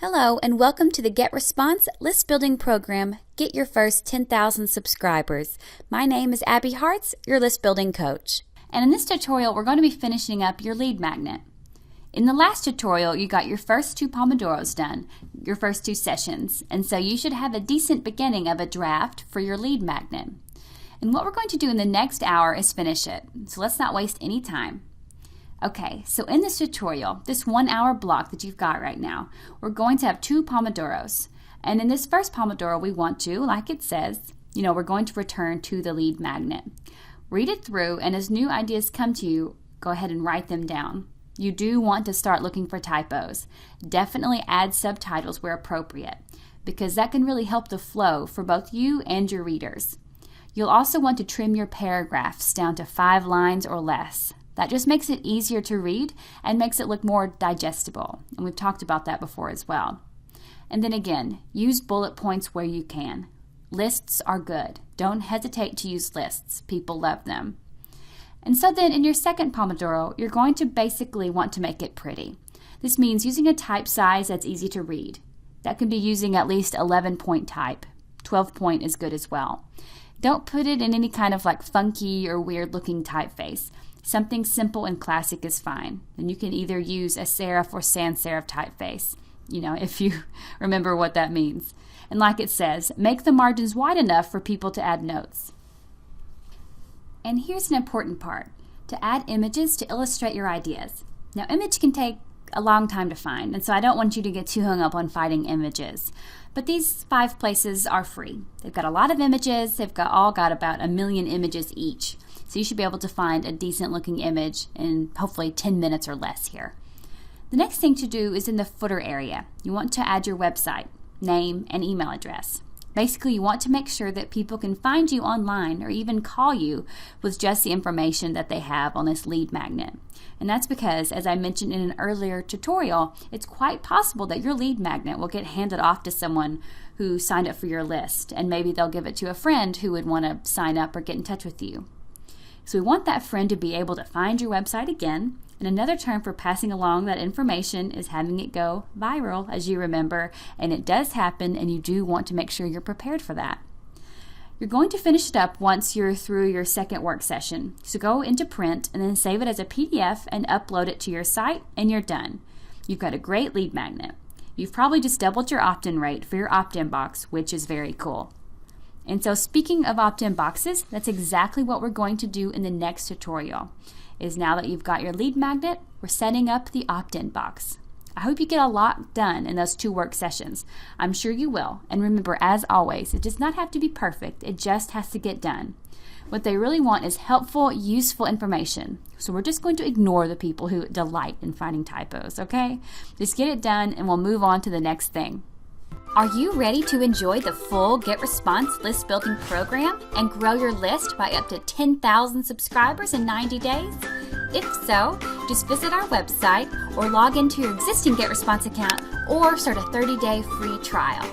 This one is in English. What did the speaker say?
Hello and welcome to the GetResponse list building program, Get Your First 10,000 Subscribers. My name is Abby Hartz, your list building coach. And in this tutorial, we're going to be finishing up your lead magnet. In the last tutorial, you got your first 2 Pomodoros done, your first 2 sessions, and so you should have a decent beginning of a draft for your lead magnet. And what we're going to do in the next hour is finish it, so let's not waste any time. Okay, so in this tutorial, this 1 hour block that you've got right now, we're going to have 2 Pomodoros. And in this first Pomodoro, we want to, like it says, we're going to return to the lead magnet. Read it through, and as new ideas come to you, go ahead and write them down. You do want to start looking for typos. Definitely add subtitles where appropriate, because that can really help the flow for both you and your readers. You'll also want to trim your paragraphs down to 5 lines or less. That just makes it easier to read and makes it look more digestible. And we've talked about that before as well. And then again, use bullet points where you can. Lists are good. Don't hesitate to use lists. People love them. And so then in your second Pomodoro, you're going to basically want to make it pretty. This means using a type size that's easy to read. That can be using at least 11-point type. 12-point is good as well. Don't put it in any kind of funky or weird looking typeface. Something simple and classic is fine. And you can either use a serif or sans serif typeface, if you remember what that means. And like it says, make the margins wide enough for people to add notes. And here's an important part, to add images to illustrate your ideas. Now, image can take a long time to find, and so I don't want you to get too hung up on finding images. But these 5 places are free. They've got a lot of images. They've all got about 1 million images each. So you should be able to find a decent looking image in hopefully 10 minutes or less here. The next thing to do is in the footer area. You want to add your website, name, and email address. Basically, you want to make sure that people can find you online or even call you with just the information that they have on this lead magnet. And that's because, as I mentioned in an earlier tutorial, it's quite possible that your lead magnet will get handed off to someone who signed up for your list, and maybe they'll give it to a friend who would want to sign up or get in touch with you. So we want that friend to be able to find your website again, and another term for passing along that information is having it go viral, as you remember, and it does happen, and you do want to make sure you're prepared for that. You're going to finish it up once you're through your second work session. So go into print and then save it as a PDF and upload it to your site, and you're done. You've got a great lead magnet. You've probably just doubled your opt-in rate for your opt-in box, which is very cool. And so speaking of opt-in boxes, that's exactly what we're going to do in the next tutorial. Is now that you've got your lead magnet, we're setting up the opt-in box. I hope you get a lot done in those 2 work sessions. I'm sure you will. And remember, as always, it does not have to be perfect. It just has to get done. What they really want is helpful, useful information. So we're just going to ignore the people who delight in finding typos, okay? Just get it done and we'll move on to the next thing. Are you ready to enjoy the full GetResponse list building program and grow your list by up to 10,000 subscribers in 90 days? If so, just visit our website or log into your existing GetResponse account or start a 30-day free trial.